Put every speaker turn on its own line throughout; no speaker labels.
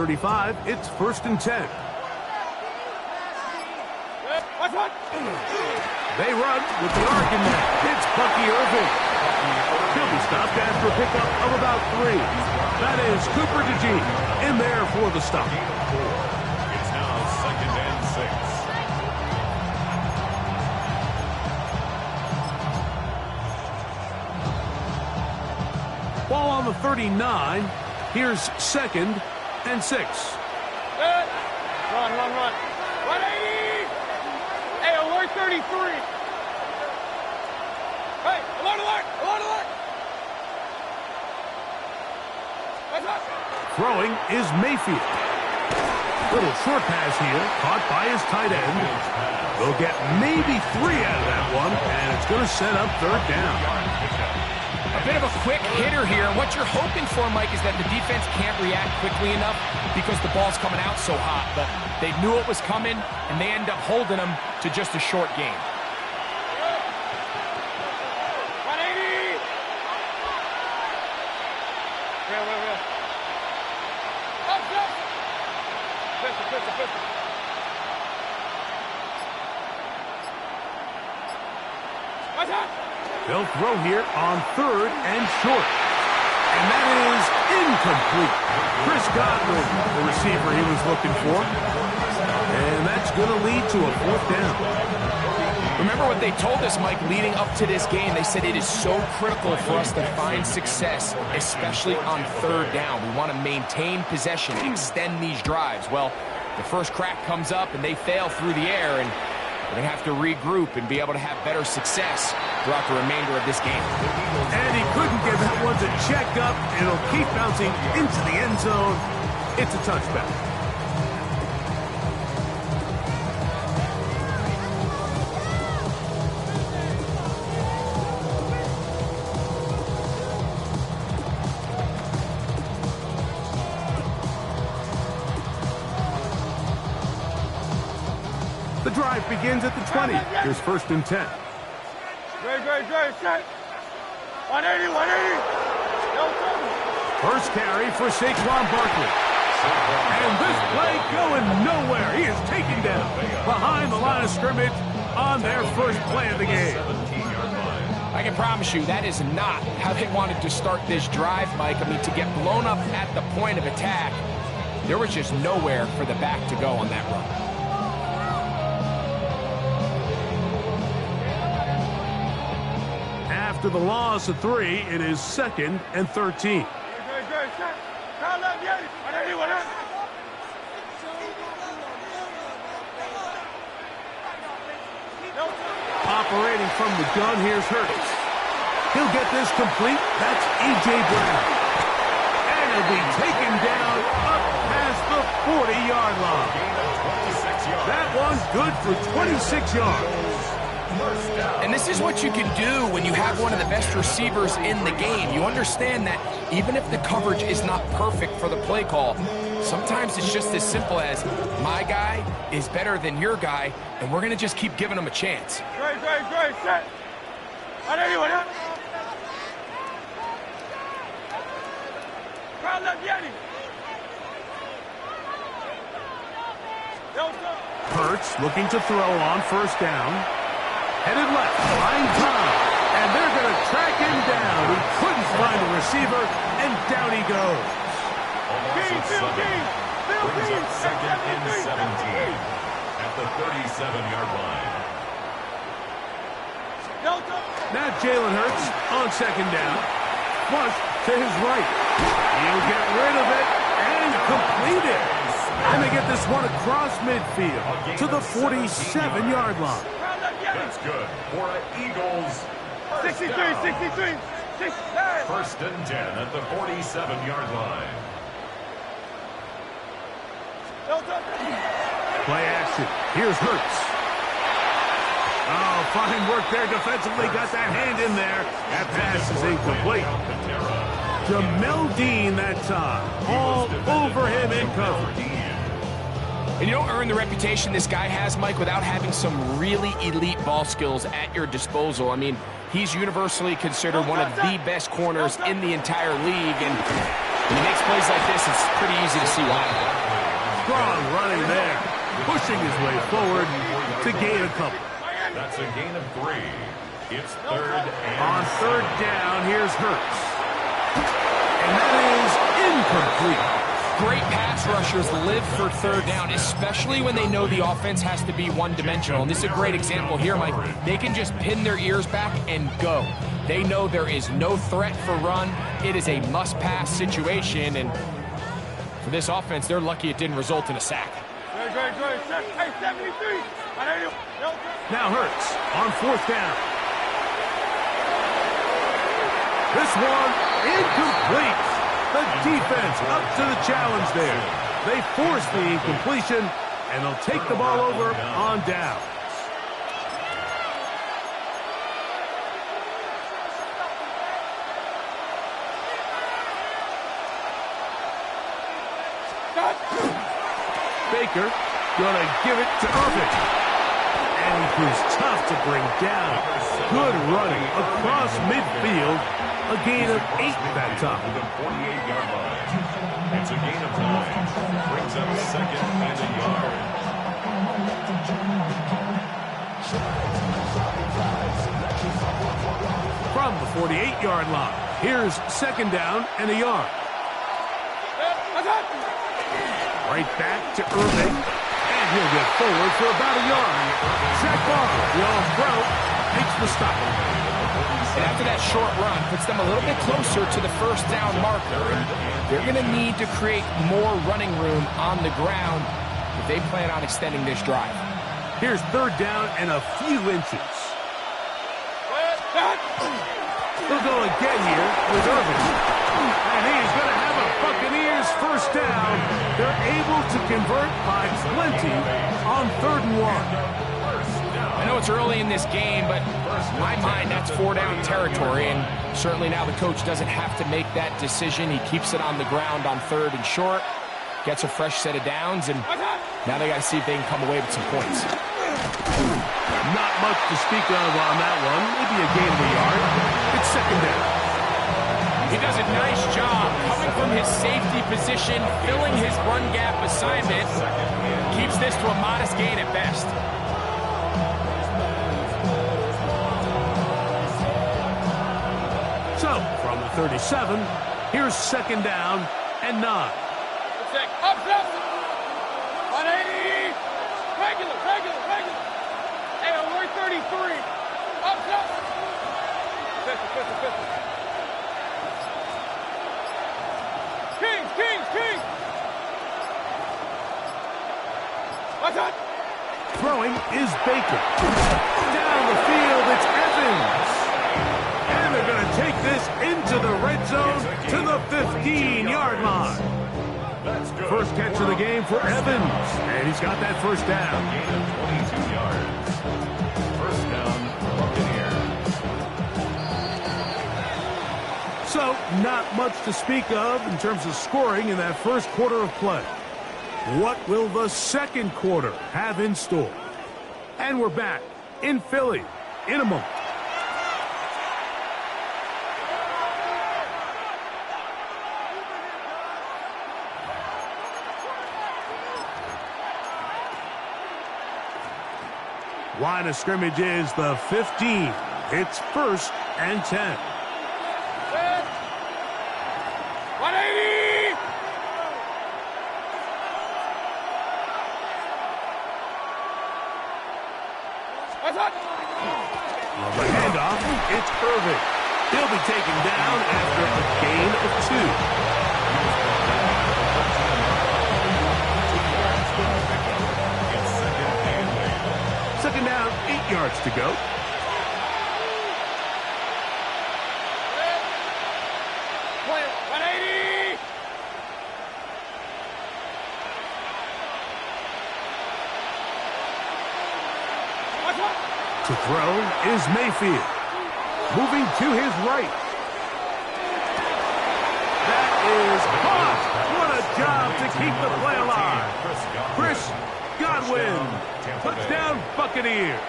35, it's 1st and 10. They run with the arc in that. It's Bucky Irving. He'll be stopped after a pickup of about 3. That is Cooper DeJean in there for the stop.
It's now 2nd and 6.
Ball on the 39. Here's 2nd and 6.
Run. 180! Hey, alert 33! Hey, alert! What's up?
Throwing is Mayfield. Little short pass here, caught by his tight end. They'll get maybe 3 out of that one, and it's going to set up 3rd down.
A bit of a quick hitter here. What you're hoping for, Mike, is that the defense can't react quickly enough because the ball's coming out so hot. But they knew it was coming, and they end up holding them to just a short game.
180! Real. Up! Pistol. What's up?
They'll throw here on 3rd and short. And that is incomplete. Chris Godwin, the receiver he was looking for. And that's going to lead to a 4th down.
Remember what they told us, Mike, leading up to this game. They said it is so critical for us to find success, especially on 3rd down. We want to maintain possession, extend these drives. Well, the first crack comes up and they fail through the air, and they have to regroup and be able to have better success throughout the remainder of this game.
And he couldn't get that one to check up. It'll keep bouncing into the end zone. It's a touchback. The drive begins at the 20. Here's 1st and 10.
Great, set. 180!
First carry for Saquon Barkley. And this play going nowhere. He is taken down behind the line of scrimmage on their first play of the game.
I can promise you that is not how they wanted to start this drive, Mike. I mean, to get blown up at the point of attack, there was just nowhere for the back to go on that run.
After the loss of 3, it is 2nd and 13. Operating from the gun, here's Hurts. He'll get this complete. That's A.J. Brown. And he'll be taken down up past the 40-yard line. That one's good for 26 yards.
And this is what you can do when you have one of the best receivers in the game. You understand that even if the coverage is not perfect for the play call, sometimes it's just as simple as my guy is better than your guy, and we're going to just keep giving him a chance.
Great, set. 180. Crowd left Yeti.
Hurts looking to throw on 1st down. Headed left, line time, and they're going to track him down. He couldn't find a receiver, and down he goes.
Brings up 2nd and 17 at the 37-yard line.
Now Jalen Hurts on 2nd down. Flush to his right. He'll get rid of it and complete it. And they get this one across midfield to the 47-yard line.
That's good for an Eagles.
63.
1st and 10 at the 47-yard line.
Play action. Here's Hurts. Oh, fine work there defensively. Got that hand in there. That pass is incomplete. Jamel Dean that time. All over him in coverage.
And you don't earn the reputation this guy has, Mike, without having some really elite ball skills at your disposal. I mean, he's universally considered one of the best corners in the entire league, and When he makes plays like this, it's pretty easy to see why.
Strong running there, pushing his way forward to gain a couple.
That's a gain of 3. It's third and
On third down, here's Hurts. And that is incomplete.
Great pass rushers live for third down, especially when they know the offense has to be one-dimensional. And this is a great example here, Mike. They can just pin their ears back and go. They know there is no threat for run. It is a must-pass situation, and for this offense, they're lucky it didn't result in a sack.
Great. Hey, 73.
Now Hurts on fourth down. This one incomplete. The defense up to the challenge there. They force the incompletion, and they'll take the ball over on down. Baker gonna give it to Irvin. And he proves tough to bring down. Good running across midfield. A gain of 8 that time.
the 48-yard line. It's a gain of 9. Brings up second and a yard.
From the 48-yard line, here's second down and a yard. Right back to Irving, and he'll get forward for about a yard. Zach Barber, the all-pro, makes the stop.
And after that short run, puts them a little bit closer to the first down marker. And they're going to need to create more running room on the ground if they plan on extending this drive.
Here's third down and a few inches. They'll go again here with Irving. And he's going to have a Buccaneers first down. They're able to convert by plenty on 3rd and 1.
I know it's early in this game, but in my mind, that's 4-down territory, and certainly now the coach doesn't have to make that decision. He keeps it on the ground on 3rd and short, gets a fresh set of downs, and now they got to see if they can come away with some points.
Not much to speak of on that one. Maybe a gain of a yard. It's second down.
He does a nice job coming from his safety position, filling his run gap assignment. Keeps this to a modest gain at best.
So, from the 37, here's second down and 9.
Up, 180. Regular. Hey, we're 33. Up. 50. Kings. Watch out.
Throwing is Baker. Down the field, it's Evans. And they're going to take this into the red zone to the 15-yard line.
That's good.
First catch of the game for Evans. And he's got that first down.
Gain of 22 yards. First down, Buccaneers.
So, not much to speak of in terms of scoring in that first quarter of play. What will the second quarter have in store? And we're back in Philly in a moment. Line of scrimmage is the 15. It's 1st and 10.
180. Watch out.
On the handoff, it's Irving. He'll be taken down after a gain of 2. Second down, 8 yards to go.
Play 180. Watch out.
To throw is Mayfield. Moving to his right. That is caught. What a job to keep the play alive. Chris Godwin. Touchdown, Buccaneers.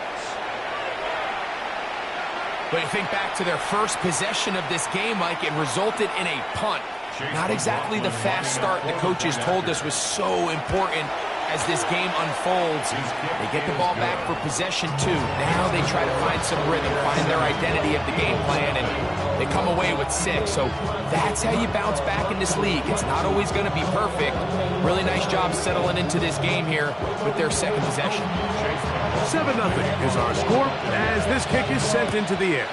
But you think back to their first possession of this game, Mike, it resulted in a punt. Not exactly the fast start the coaches told us was so important as this game unfolds. They get the ball back for possession too. Now they try to find some rhythm, find their identity of the game plan, and they come away with 6. So that's how you bounce back in this league. It's not always going to be perfect. Really nice job settling into this game here with their second possession.
7-0 is our score as this kick is sent into the air.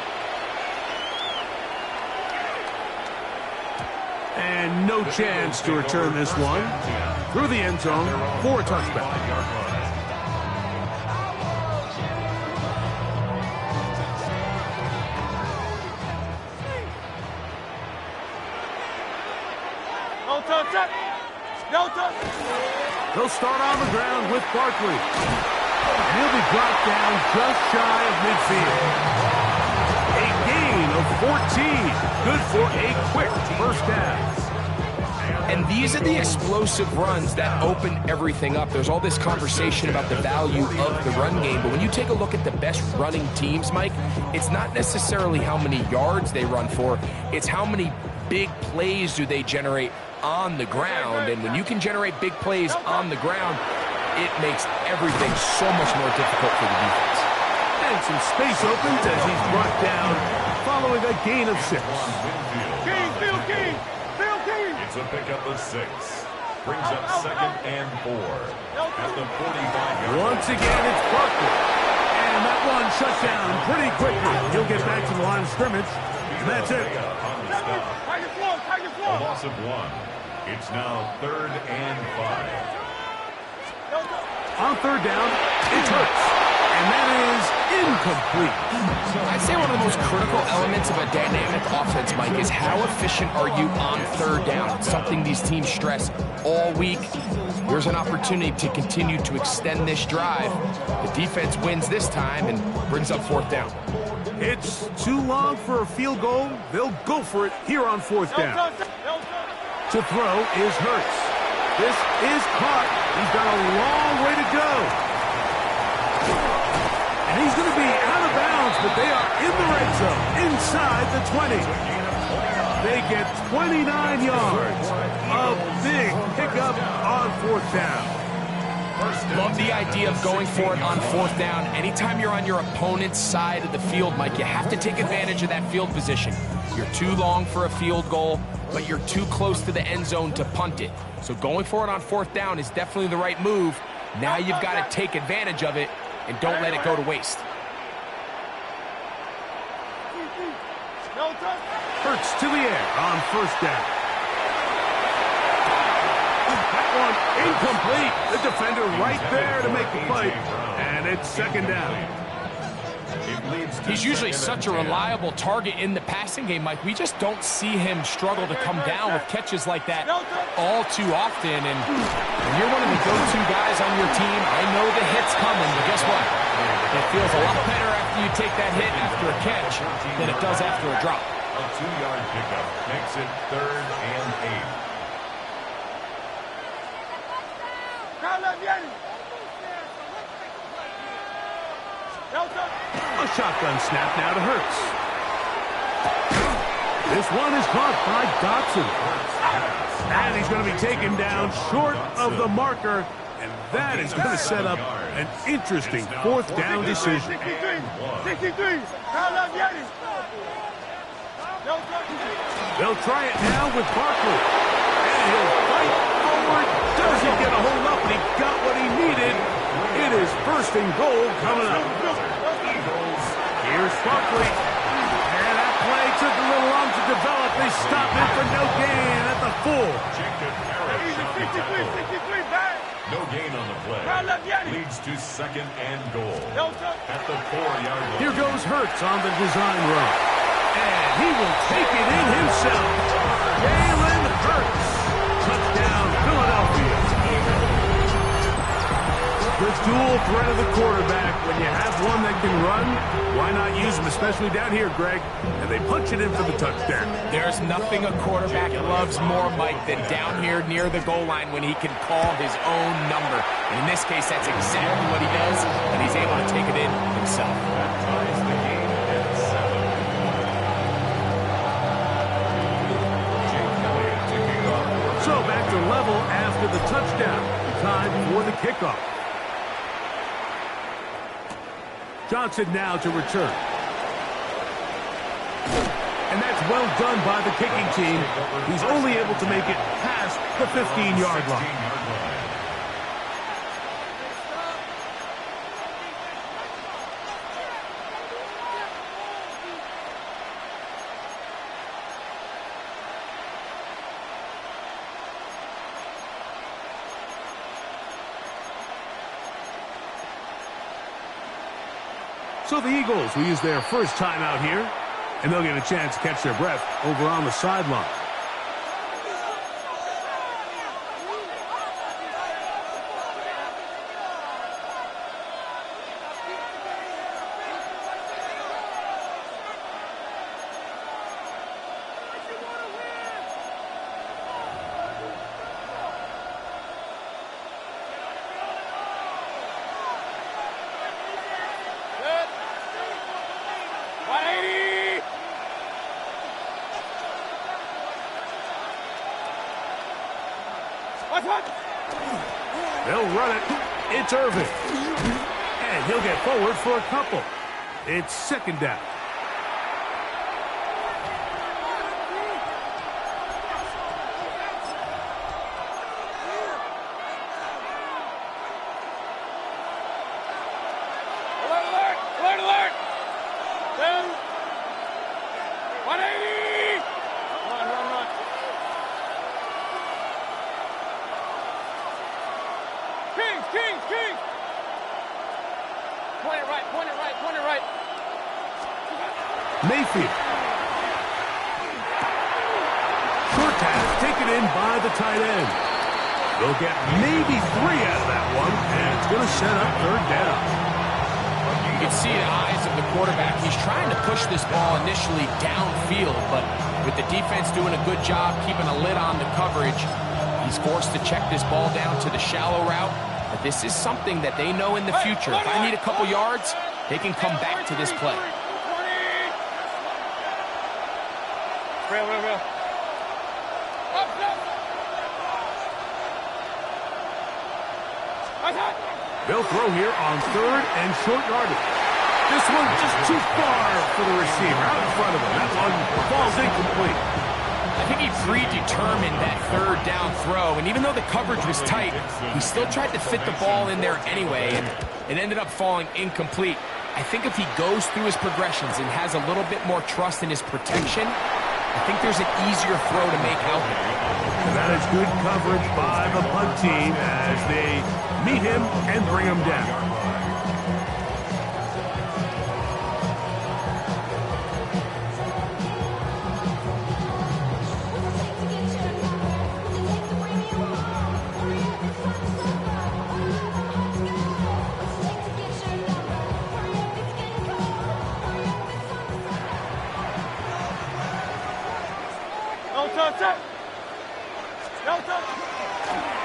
And no chance to return this one through the end zone for a touchback.
No touch. No touch.
They'll start on the ground with Barkley. And he'll be brought down just shy of midfield. A gain of 14. Good for a quick first down.
And these are the explosive runs that open everything up. There's all this conversation about the value of the run game, but when you take a look at the best running teams, Mike, it's not necessarily how many yards they run for, it's how many big plays do they generate on the ground. And when you can generate big plays on the ground, it makes everything so much more difficult for the defense.
And some space opens as he's brought down following a gain of 6.
King.
It's a pickup of 6. Brings up 2nd and 4 at the 45-yard line.
Once again, it's Barkley. And that one shut down pretty quickly. He'll get back to the line of scrimmage. And that's it.
A loss of 1. It's now 3rd and 5.
On third down, it's Hurts. And that is incomplete.
I'd say one of the most critical elements of a dynamic offense, Mike, is how efficient are you on third down? It's something these teams stress all week. Here's an opportunity to continue to extend this drive. The defense wins this time and brings up 4th down.
It's too long for a field goal. They'll go for it here on 4th down. To throw is Hurts. This is caught. He's got a long way to go. And he's going to be out of bounds, but they are in the red zone, inside the 20. They get 29 yards. A big pickup on 4th down.
Love the idea of going for it on 4th down. Anytime you're on your opponent's side of the field, Mike, you have to take advantage of that field position. You're too long for a field goal, but you're too close to the end zone to punt it. So going for it on 4th down is definitely the right move. Now you've got to take advantage of it and don't let it go to waste.
Hurts to the air on 1st down. That one incomplete. The defender right there to make the play. And it's 2nd down.
He's usually such a reliable target in the passing game, Mike. We just don't see him struggle to come down with catches like that all too often. And when you're one of the go-to guys on your team, I know the hit's coming, but guess what? It feels a lot better after you take that hit after a catch than it does after a drop.
A 2-yard pickup makes it 3rd and 8.
A shotgun snap now to Hurts. This one is caught by Dotson. And he's going to be taken down short of the marker. And that is going to set up an interesting 4th down decision. They'll try it now with Barkley. And he'll fight forward. Does he get a hold up? He got what he needed. It is 1st and goal coming up. Here's Barkley. And that play took a little long to develop. They stop it for no gain at the full.
No gain on the play. Leads to 2nd and goal at the 4-yard line.
Here goes Hurts on the design run. And he will take it in himself. Jalen Hurts. Touchdown, Philadelphia. The dual threat of the quarterback. When you have one that can run, why not use him, especially down here, Greg? And they punch it in for the touchdown.
There's nothing a quarterback loves more, Mike, than down here near the goal line when he can call his own number. And in this case, that's exactly what he does, and he's able to take it in himself.
That ties the game at 7. Jake Elliott to
to level after the touchdown. Time for the kickoff. Johnson now to return. And that's well done by the kicking team. He's only able to make it past the 15-yard line. So the Eagles will use their first timeout here, and they'll get a chance to catch their breath over on the sideline. They'll run it. It's Irvin. And he'll get forward for a couple. It's second down.
Alert, alert, alert, alert. 180. Run, run, run. Kings, Kings, Kings. Point it right, point it right, point it right.
Mayfield. Short pass taken in by the tight end. They'll get maybe 3 out of that one, and it's going to set up third down.
You can see the eyes of the quarterback. He's trying to push this ball initially downfield, but with the defense doing a good job keeping a lid on the coverage, he's forced to check this ball down to the shallow route. But this is something that they know in the future. If I need a couple yards, they can come back to this play.
Real.
They'll throw here on third and short yardage. This one just too far for the receiver out in front of him. That one falls incomplete.
I think he predetermined that third down throw, and even though the coverage was tight, he still tried to fit the ball in there anyway, and it ended up falling incomplete. I think if he goes through his progressions and has a little bit more trust in his protection, I think there's an easier throw to make out there.
And that is good coverage by the punt team as they meet him and bring him down.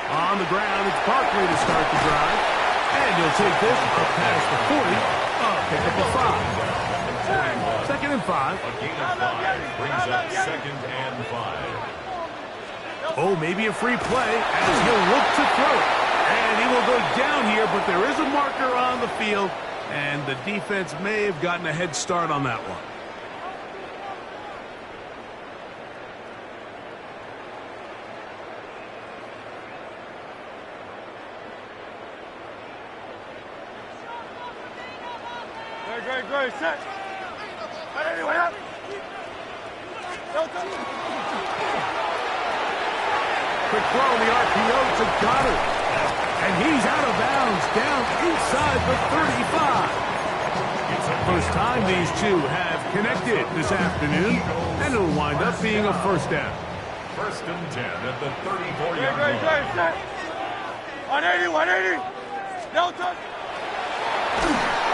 On the ground, it's Barkley to start the drive. And he'll take this up past the 40. Pick up a 5. Second and 5.
A gain of 5 brings up second and 5.
Oh, maybe a free play as he'll look to throw it. And he will go down here, but there is a marker on the field. And the defense may have gotten a head start on that one.
Great, set. Anyway, up.
Quick throw on the RPO to Goddard. And he's out of bounds down inside the 35. First time these two have connected this afternoon, and it'll wind up being a first down.
First and 10 at the 34-yard
Great,
line.
set. 180. No touch.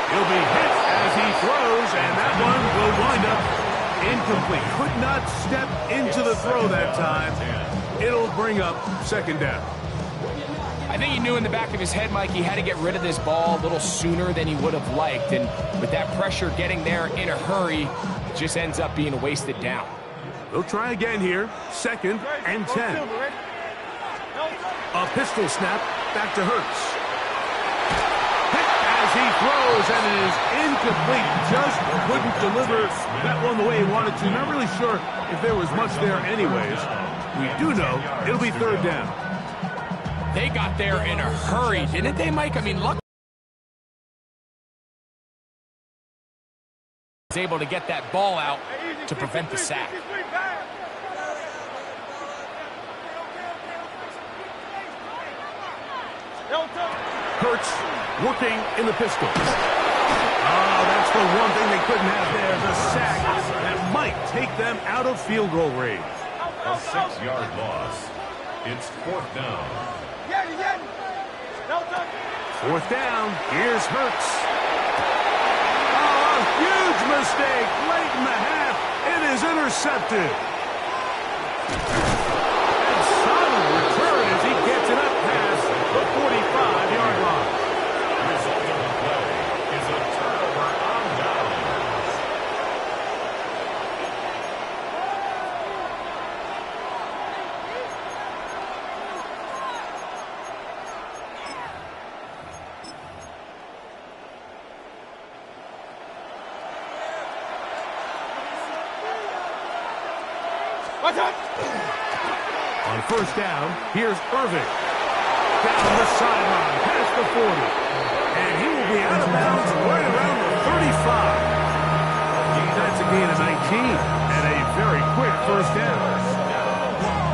He'll be hit as he throws, and that one will wind up incomplete. Could not step into the throw that time. It'll bring up second down.
I think he knew in the back of his head, Mike, he had to get rid of this ball a little sooner than he would have liked. And with that pressure getting there in a hurry, it just ends up being a wasted down.
They'll try again here. Second and 10. A pistol snap back to Hurts. Hit as he throws, and it is incomplete. Just couldn't deliver that one the way he wanted to. Not really sure if there was much there anyways. We do know it'll be third down.
They got there in a hurry, didn't they, Mike? I mean, luck was able to get that ball out to prevent the sack.
Hurts working in the pistol. Oh, that's the one thing they couldn't have there, the sack that might take them out of field goal range.
A 6-yard loss. It's fourth down.
Fourth down. Here's Hurts. Oh, a huge mistake late in the half. It is intercepted. And solid return as he gets it up past the 45-yard line.
Result of the play is a turnover on downs.
On first down, here's Irving. Down the sideline, past the 40. And he will be out of bounds right around the 35. That's a gain of 19 and a very quick first down.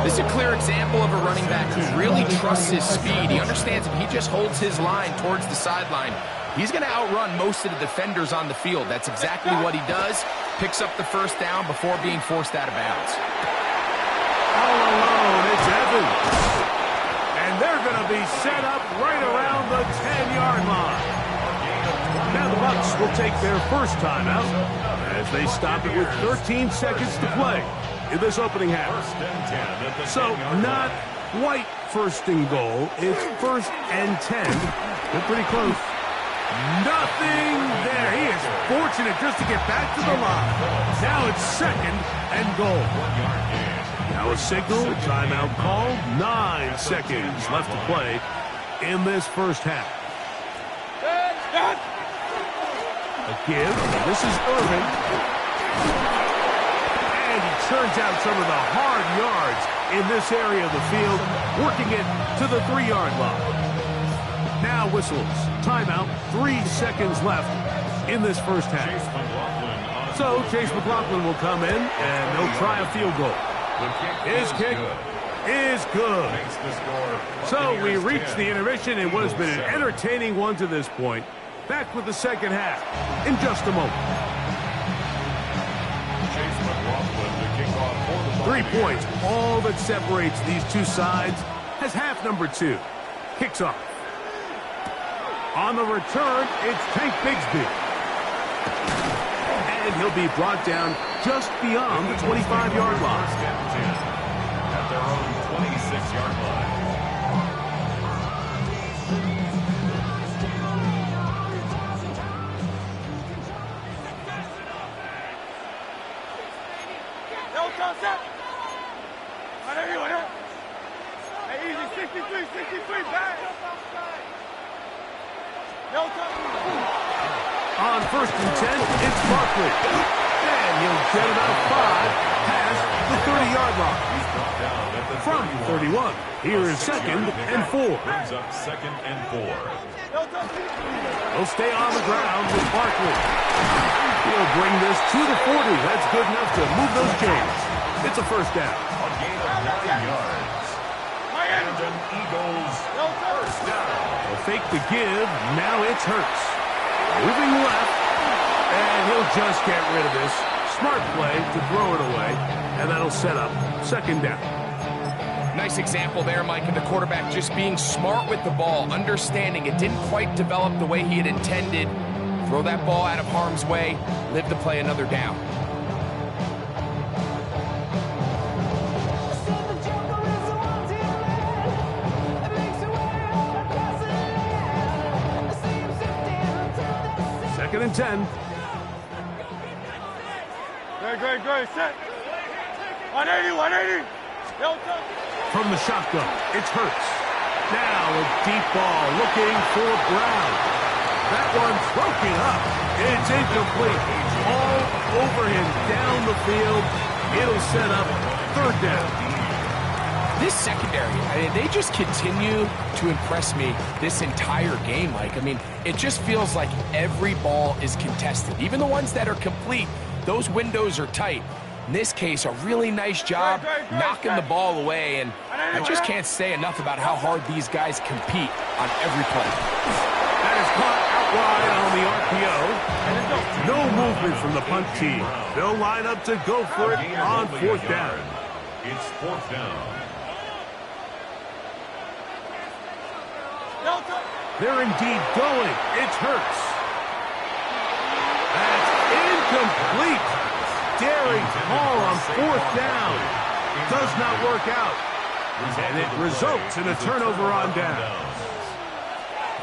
This is a clear example of a running back who really trusts his speed. He understands if he just holds his line towards the sideline, he's going to outrun most of the defenders on the field. That's exactly what he does. Picks up the first down before being forced out of bounds.
All alone, it's Evans. And they're going to be set up right around the 10-yard line. Now the Bucs will take their first timeout as they stop it with 13 seconds to play in this opening half. So not quite first and goal. It's first and 10. They're pretty close. Nothing there. He is fortunate just to get back to the line. Now it's second and goal. Now a signal, timeout call. 9 seconds left to play in this first half. A give. This is Irving. And he turns out some of the hard yards in this area of the field, working it to the 3-yard line. Now whistles. Timeout. 3 seconds left in this first half. So Chase McLaughlin will come in and they'll try a field goal. His kick is good. So we reach the intermission in what has been an entertaining one to this point. Back with the second half in just a moment. 3 points, all that separates these two sides, as half number 2 kicks off. On the return, it's Tank Bigsby. And he'll be brought down just beyond the 25-yard line.
At their own 26-yard line.
On first and 10, it's Barkley. And he'll get about 5 past the 30-yard line. From 31, here is second and 4.
Brings up second and 4.
He'll stay on the ground with Barkley. He'll bring this to the 40. That's good enough to move those chains. It's a first down.
A gain of 9 yards. And an Eagles first down.
A fake to give. Now it's Hurts. Moving left. And he'll just get rid of this. Smart play to throw it away. And that'll set up second down.
Nice example there, Mike, of the quarterback just being smart with the ball, understanding it didn't quite develop the way he had intended. Throw that ball out of harm's way, live to play another down.
Second and 10.
Great. Set. 180.
From the shotgun, it's Hurts. Now a deep ball looking for Brown. That one's broken up. It's incomplete. All over him down the field. It'll set up third down.
This secondary, they just continue to impress me this entire game, Mike. I mean, it just feels like every ball is contested. Even the ones that are complete, those windows are tight. In this case, a really nice job knocking the ball away, and I just can't say enough about how hard these guys compete on every play.
That is caught out wide on the RPO. No movement from the punt team. They'll line up to go for it on fourth down.
It's fourth down.
They're indeed going. It's Hurts. That's incomplete. Daring Hall on fourth down. Does not work out. And it results in a turnover on down.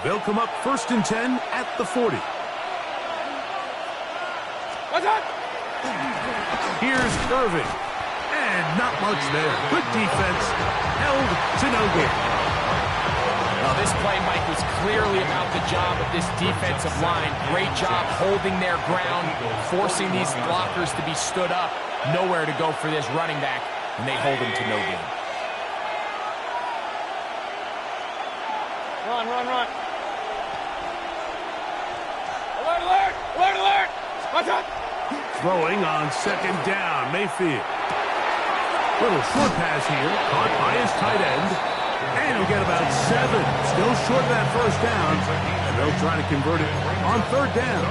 They'll come up 1st and 10 at the 40. Here's Irving. And not much there. Good defense. Held to no gain.
Now, this play, Mike, was clearly about the job of this defensive line. Great job holding their ground, forcing these blockers to be stood up. Nowhere to go for this running back, and they hold him to no gain.
Run. Alert, alert! Alert, alert! Watch out!
Throwing on 2nd down, Mayfield. Little short pass here, caught by his tight end. And he'll get about 7. Still short of that 1st down. And they'll try to convert it on 3rd down.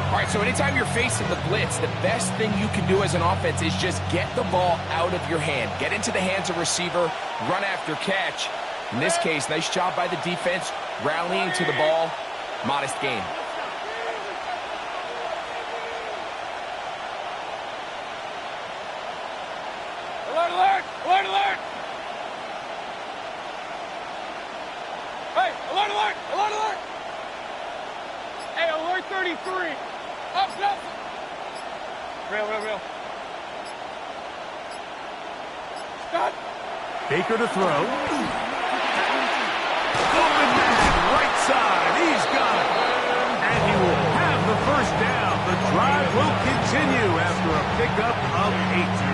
All right, so anytime you're facing the blitz, the best thing you can do as an offense is just get the ball out of your hand. Get into the hands of receiver, run after catch. In this case, nice job by the defense, rallying to the ball. Modest gain.
Alert, alert! Alert, alert! Hey, alert, alert! Alert, alert! Hey, alert 33! Up. Real. Stop!
Baker to throw. Open man, right side. He's got it. And he will have the 1st down. The drive will continue after a pickup of 8.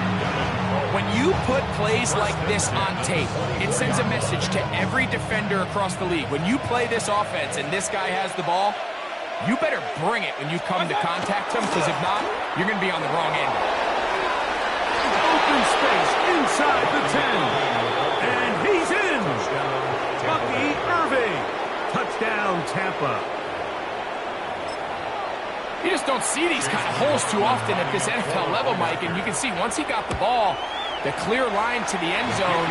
When you put plays like this on tape, it sends a message to every defender across the league. When you play this offense and this guy has the ball, you better bring it when you come to contact him, because if not, you're going to be on the wrong end.
Open space inside the 10. And he's in. Bucky Irving. Touchdown, Tampa.
You just don't see these kind of holes too often at this NFL level, Mike, and you can see once he got the ball, the clear line to the end zone,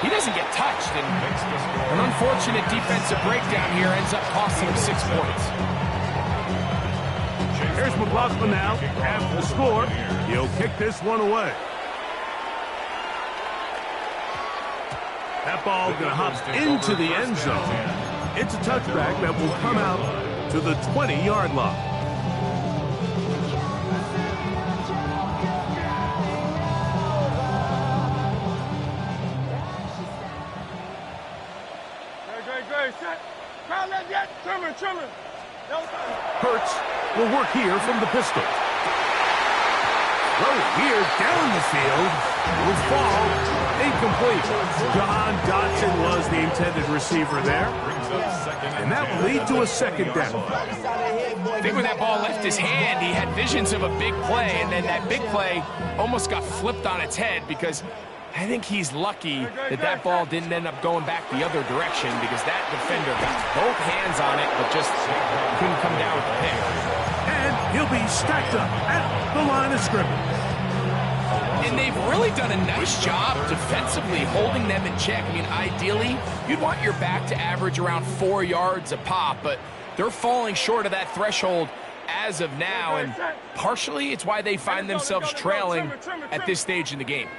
he doesn't get touched, and an unfortunate defensive breakdown here ends up costing him 6 points.
Here's McLaughlin now. After the score, he'll kick this one away. That ball going to hop into the end zone. It's a touchback that will come out to the 20-yard line.
Great, set. Crowd that yet. Trimmer.
Hurts will work here from the pistol. Throw here down the field. Will fall. Incomplete. John Dotson was the intended receiver there. And that will lead to a 2nd down.
I think when that ball left his hand, he had visions of a big play, and then that big play almost got flipped on its head, because I think he's lucky that that ball didn't end up going back the other direction, because that defender got both hands on it but just couldn't come down with the pick.
And he'll be stacked up at the line of scrimmage.
And they've really done a nice job defensively holding them in check. I mean, ideally, you'd want your back to average around 4 yards a pop, but they're falling short of that threshold as of now, and partially it's why they find themselves trailing at this stage in the game.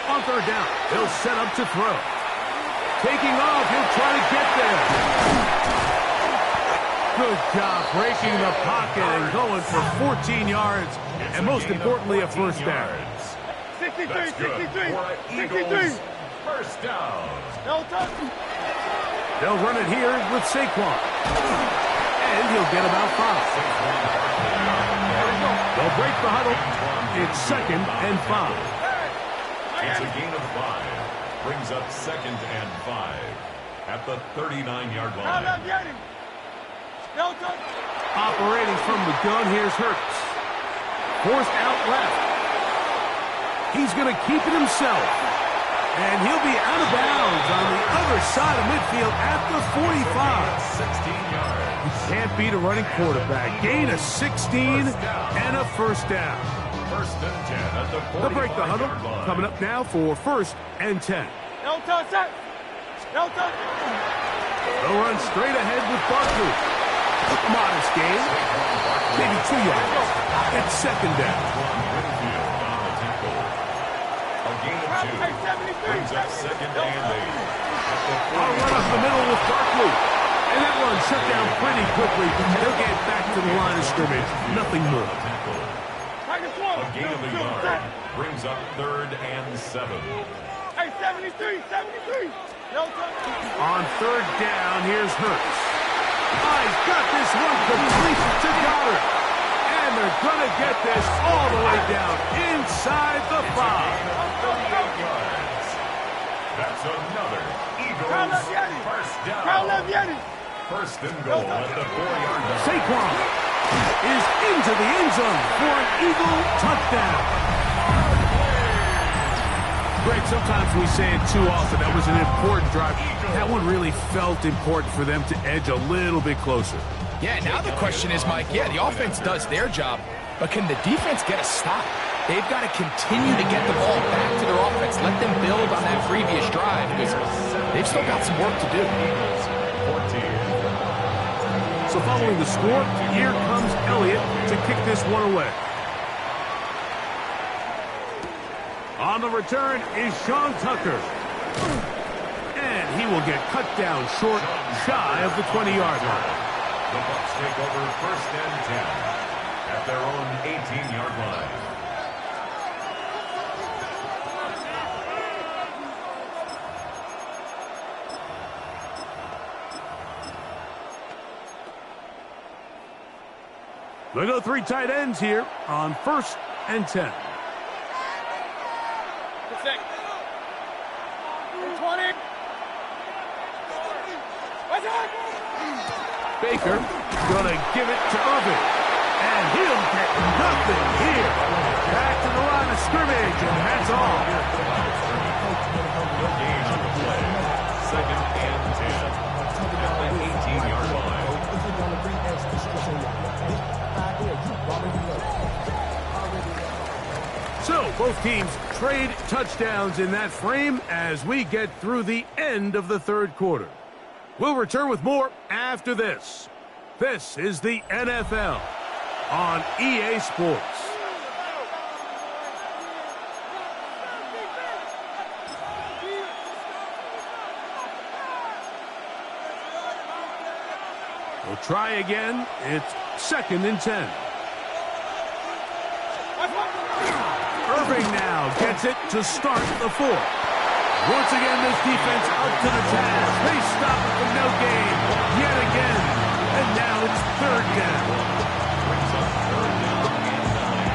On 3rd down, they'll set up to throw. Taking off, he'll try to get there. Good job breaking the pocket and going for 14 yards, and most importantly, a 1st down.
That's good for an Eagles first down.
They'll run it here with Saquon. And he'll get about 5. They'll break the huddle. It's 2nd and 5.
It's a gain of 5. Brings up 2nd and 5 at the 39-yard line.
Operating from the gun, here's Hurts. Forced out left. He's going to keep it himself. And he'll be out of bounds on the other side of midfield at the 45.
16 yards.
Can't beat a running quarterback. Gain of 16 and a first down.
1st and 10 at the 45-yard line.
They'll break the huddle. Coming up now for 1st and 10. They'll run straight ahead with Barkley. Modest gain. Maybe 2 yards. It's 2nd down.
A gain of 2. Brings up 2nd and 8.
I'll run up the middle with Barkley. And that one shut down pretty quickly. They'll get back to the line of scrimmage. Nothing more.
A gain of a yard. Brings up 3rd and 7.
On 3rd down, here's Hurts. He's got this one complete to Goddard. And they're going to get this all the way down inside the 5.
38 yards. That's another Eagles first down. 1st and goal at the 4-yard line.
Saquon is into the end zone for an Eagle touchdown. Greg, sometimes we say it too often. That was an important drive. That one really felt important for them to edge a little bit closer.
Yeah, now the question is, Mike, the offense does their job, but can the defense get a stop? They've got to continue to get the ball back to their offense. Let them build on that previous drive because they've still got some work to do.
14.
So following the score, here comes Elliott to kick this one away. On the return is Sean Tucker. And he will get cut down short, shy of the 20-yard line.
The Bucs take over 1st and 10 at their own 18-yard line.
They go 3 tight ends here on 1st and 10.
20.
Baker gonna give it to Irvin. And he'll get nothing here. Back to the line of scrimmage, and that's all.
The game on the play. 2nd and 10 at the 18-yard line.
So both teams trade touchdowns in that frame as we get through the end of the 3rd quarter. We'll return with more after this. This is the NFL on EA Sports. We'll try again. It's 2nd and 10. Irving now gets it to start the 4th. Once again, this defense up to the task. They stop it from no gain yet again. And now it's 3rd down.
Brings up 3rd down and
9.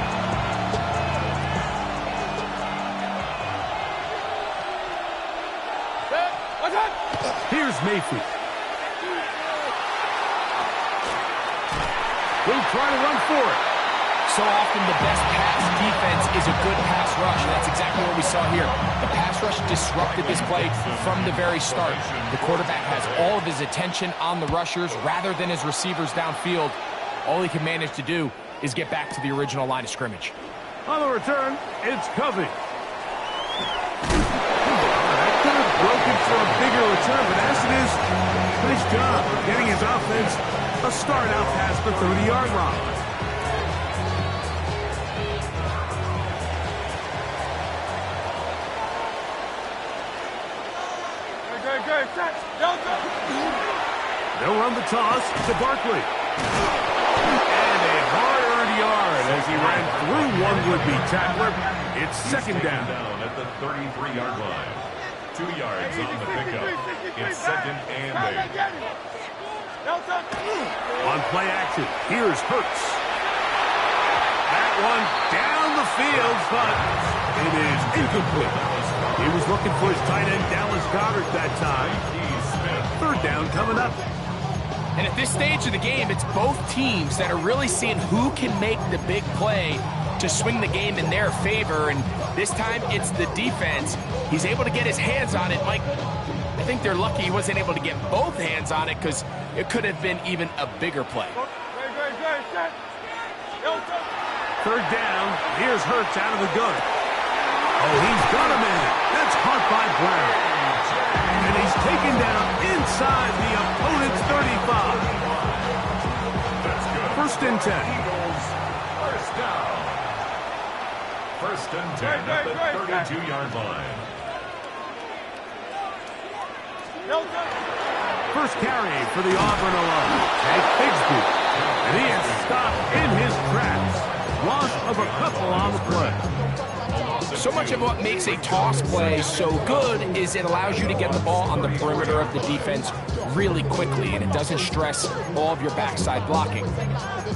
Here's Mayfield. He'll try to run for it.
So often the best pass defense is a good pass rush, and that's exactly what we saw here. The pass rush disrupted this play from the very start. The quarterback has all of his attention on the rushers rather than his receivers downfield. All he can manage to do is get back to the original line of scrimmage.
On the return, it's Covey. That could have broken for a bigger return, but as it is, nice job of getting his offense a start out past the 30-yard line. They'll run the toss to Barkley. And a hard-earned yard as he ran through one would-be tackler It's second down.
At the 33-yard line. 2 yards on the pickup. It's second and 8.
On play action, here's Hurts. That one down the field, but it is incomplete. He was looking for his tight end, Dallas Goedert, that time. Third down coming up.
And at this stage of the game, it's both teams that are really seeing who can make the big play to swing the game in their favor. And this time, it's the defense. He's able to get his hands on it. Mike, I think they're lucky he wasn't able to get both hands on it because it could have been even a bigger play.
Third down, here's Hurts out of the gun. Oh, he's got a man. That's caught by Brown. And he's taken down inside the opponent's 35.
That's good.
First and 10.
Eagles, first down. First and 10 at the 32-yard line.
First carry for the Auburn alum, Hank Bigsby. And he is stopped in his tracks. Loss of a couple on the play.
So much of what makes a toss play so good is it allows you to get the ball on the perimeter of the defense really quickly, and it doesn't stress all of your backside blocking.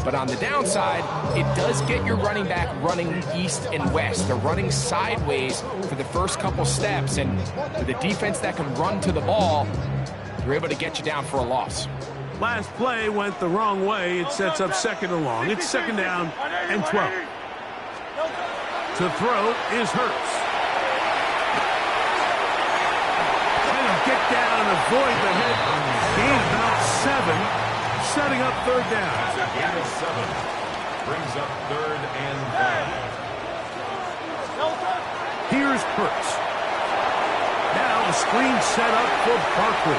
But on the downside, it does get your running back running east and west. They're running sideways for the first couple steps, and with a defense that can run to the ball, they're able to get you down for a loss.
Last play went the wrong way. It sets up second and long. It's second down and 12. To throw is Hurts. Trying to get down and avoid the hit. Gain about 7, setting up third down.
Gain of 7 brings up third and 5.
Here's Hurts. Now a screen set up for Barkley.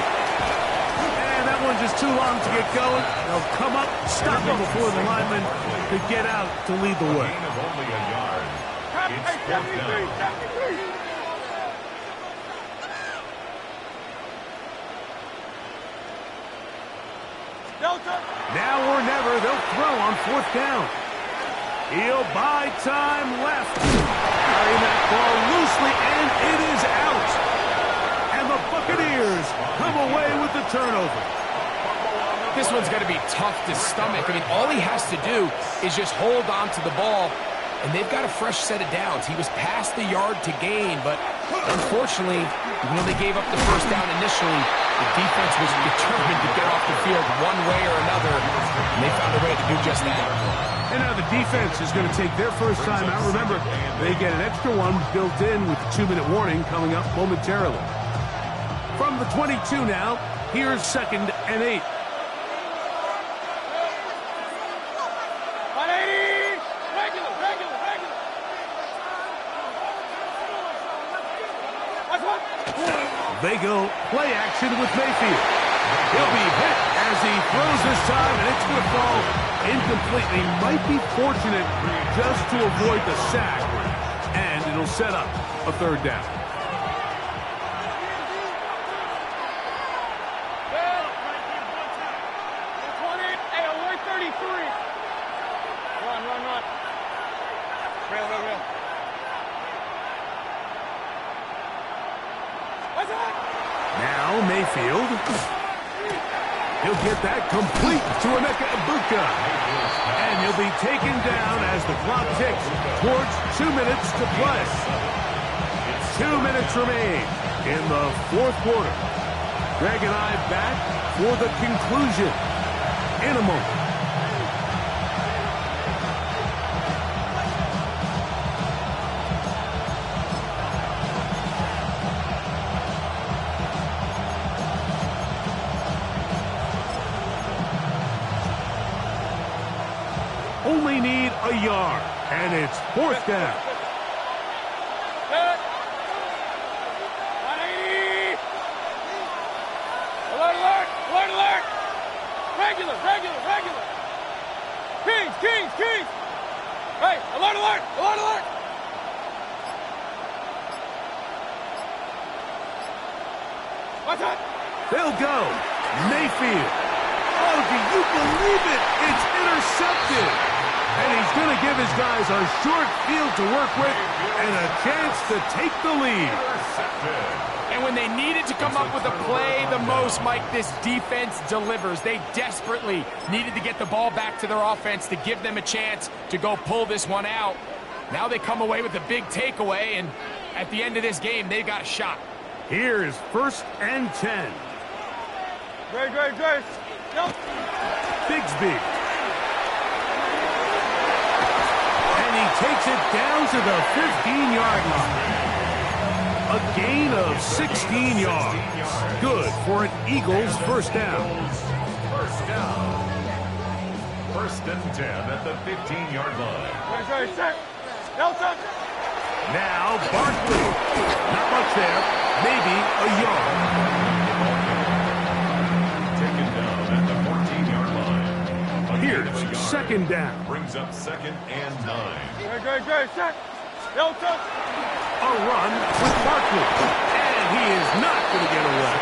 And that one just too long to get going. They'll come up, stop him before the lineman could get out to lead the way.
Gain of only a yard. It's fourth down.
Now or never, they'll throw on fourth down. He'll buy time left. Carrying that ball loosely, and it is out. And the Buccaneers come away with the turnover.
This one's going to be tough to stomach. I mean, all he has to do is just hold on to the ball, and they've got a fresh set of downs. He was past the yard to gain, but unfortunately, even though they gave up the first down initially, the defense was determined to get off the field one way or another, and they found a way to do just that.
And now the defense is going to take their first time out. Remember, they get an extra one built in with the 2-minute warning coming up momentarily. From the 22 now, here's second and 8. They go play action with Mayfield. He'll be hit as he throws this time, and it's going to fall incomplete. He might be fortunate just to avoid the sack, and it'll set up a third down. Now Mayfield. He'll get that complete to Emeka Egbuka. And he'll be taken down as the clock ticks towards 2 minutes to play. 2 minutes remain in the fourth quarter. Greg and I back for the conclusion in a moment. Only need a yard, and it's fourth down.
Alert, alert! Alert, alert! Regular, regular, regular! Kings, Kings, Kings! Hey, alert, alert! Alert, alert! What's up?
They'll go. Mayfield. Oh, do you believe it? It's intercepted. And he's going to give his guys a short field to work with and a chance to take the lead.
And when they needed to come up with a play the most, Mike, this defense delivers. They desperately needed to get the ball back to their offense to give them a chance to go pull this one out. Now they come away with a big takeaway, and at the end of this game, they've got a shot.
Here is 1st and 10.
Grace. Yep.
Bigsby. And he takes it down to the 15-yard line. A gain of 16 yards. Good for an Eagles first down.
First down. 1st and 10 at the 15-yard line.
Grace, set. Nelson.
Now Barkley. Not much there. Maybe a yard.
Taken down at the 14-yard line.
Here's 2nd down.
Brings up 2nd and 9.
Grace, set. Nelson.
A run with Barkley. And he is not going to get away.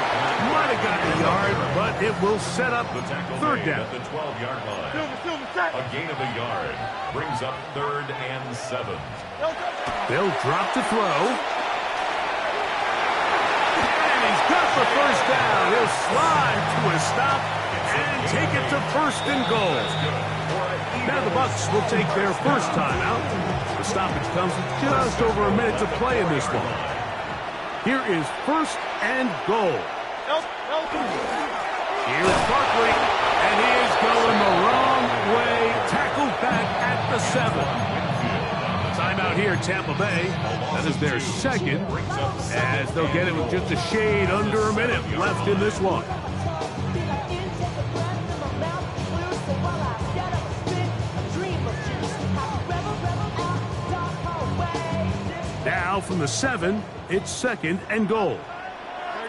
Might have gotten a yard, but it will set up
The tackle
3rd
made
down.
at the 12-yard line.
Silver, set.
A gain of a yard. Brings up 3rd and 7.
Nelson.
They'll drop to throw. And he's got the first down. He'll slide to a stop and take it to 1st and goal. Now the Bucs will take their first timeout. The stoppage comes with just over a minute to play in this one. Here is 1st and goal.
Nelson.
Here's Barkley, and he is going the wrong way. Tackled back at the 7. Timeout here, Tampa Bay. That is their 2nd, as they'll get it with just a shade under a minute left in this one. Now from the 7, it's 2nd and goal.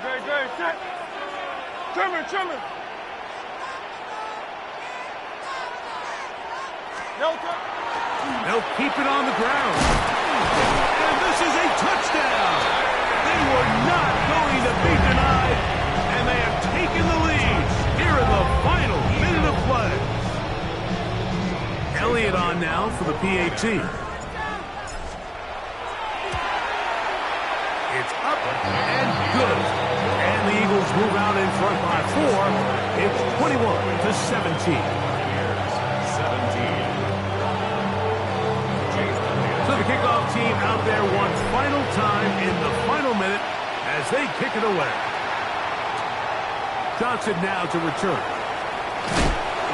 Grace, set. Trimmer. Nelson.
They'll keep it on the ground. And this is a touchdown. They were not going to be denied, and they have taken the lead here in the final minute of play. Elliott on now for the PAT. It's up and good. And the Eagles move out in front by 4. It's 21-17.
17.
So the kickoff team out there one final time in the final minute as they kick it away. Johnson now to return.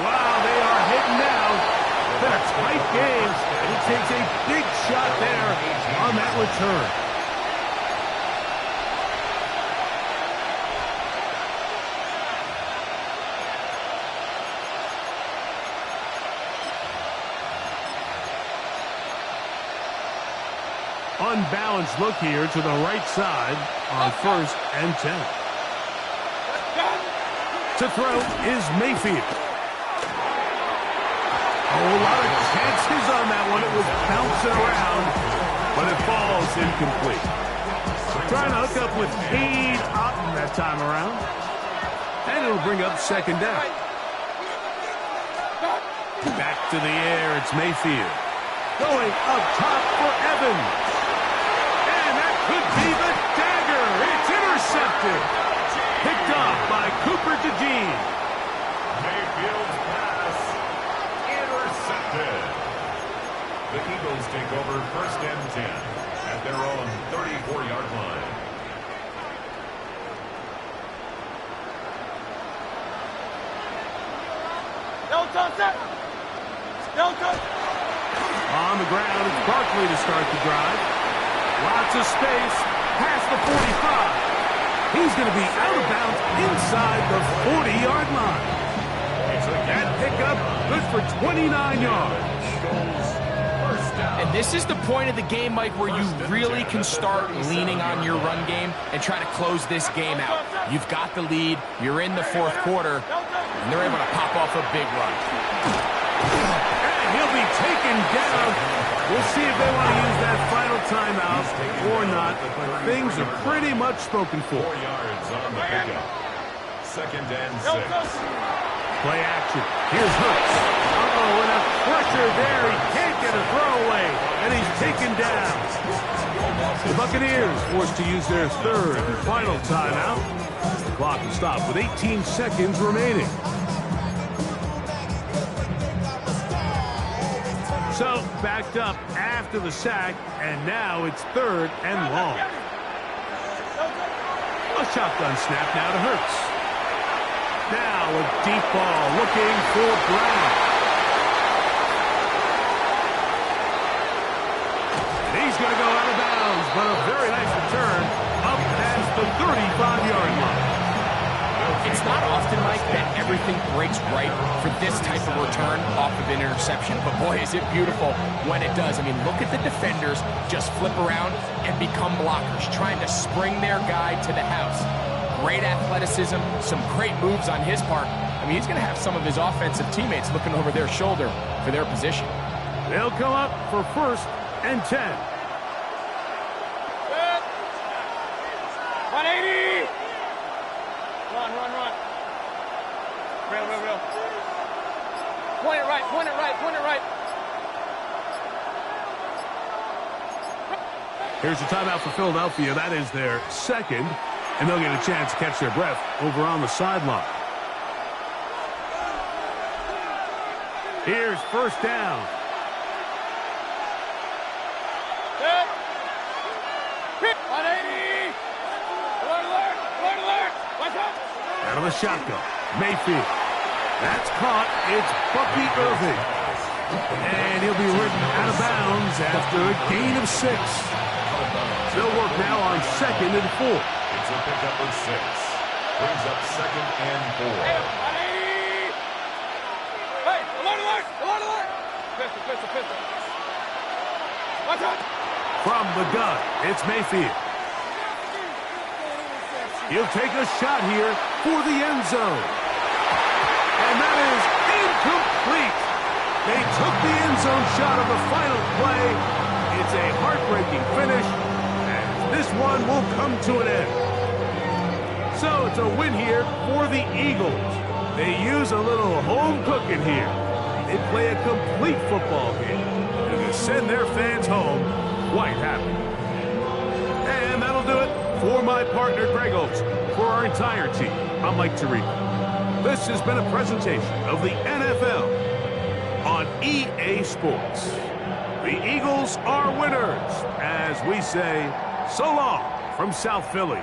Wow, they are hitting now. Been a tight game. He takes a big shot there on that return. Unbalanced look here to the right side on 1st and 10. To throw is Mayfield. A whole lot of chances on that one. It was bouncing around, but it falls incomplete. Trying to hook up with Cade Otton that time around. And it'll bring up 2nd down. Back to the air, it's Mayfield. Going up top for Evans. Could be the dagger. It's intercepted. Picked off by Cooper DeJean.
Mayfield's pass intercepted. The Eagles take over 1st and 10 at their own 34-yard line.
Nelson.
On the ground, it's Barkley to start the drive. Lots of space past the 45. He's going to be out of bounds inside the 40-yard line. That pickup good for 29 yards.
And this is the point of the game, Mike, where you really can start leaning on your run game and try to close this game out. You've got the lead. You're in the 4th quarter, and they're able to pop off a big run.
And he'll be taken down. We'll see if they want to use that final timeout or not. Things are pretty much spoken for.
4 yards on the pickup. 2nd and 6.
Play action. Here's Hurts. Uh-oh, and a pressure there. He can't get a throwaway, and he's taken down. The Buccaneers forced to use their third and final timeout. The clock will stop with 18 seconds remaining. So, backed up after the sack, and now it's third and long. A shotgun snap now to Hurts. Now a deep ball looking for Brown. And he's going to go out of bounds, but a very nice return up past the 35-yard line.
It's not often, Mike, that everything breaks right for this type of return off of an interception. But boy, is it beautiful when it does. I mean, look at the defenders just flip around and become blockers, trying to spring their guy to the house. Great athleticism, some great moves on his part. I mean, he's going to have some of his offensive teammates looking over their shoulder for their position.
They'll come up for 1st and 10.
180! Run. Real. Point it right.
Here's the timeout for Philadelphia. That is their second, and they'll get a chance to catch their breath over on the sideline. Here's 1st down.
Good. 180! Alert! Watch out!
Out of the shotgun. Mayfield. That's caught. It's Bucky Irving. And he'll be ridden out of bounds after a gain of 6. They'll work now on 2nd and 4.
It's a pickup of 6. Brings up 2nd and 4.
Hey, alert! Pistol. Watch out!
From the gun, it's Mayfield. He'll take a shot here for the end zone. And that is incomplete. They took the end zone shot of the final play. It's a heartbreaking finish, and this one will come to an end. So it's a win here for the Eagles. They use a little home cooking here. They play a complete football game, and they send their fans home quite happy. And that'll do it for my partner, Greg Olson. For our entire team, I'm Mike Tirico. This has been a presentation of the NFL on EA Sports. The Eagles are winners, as we say, so long from South Philly.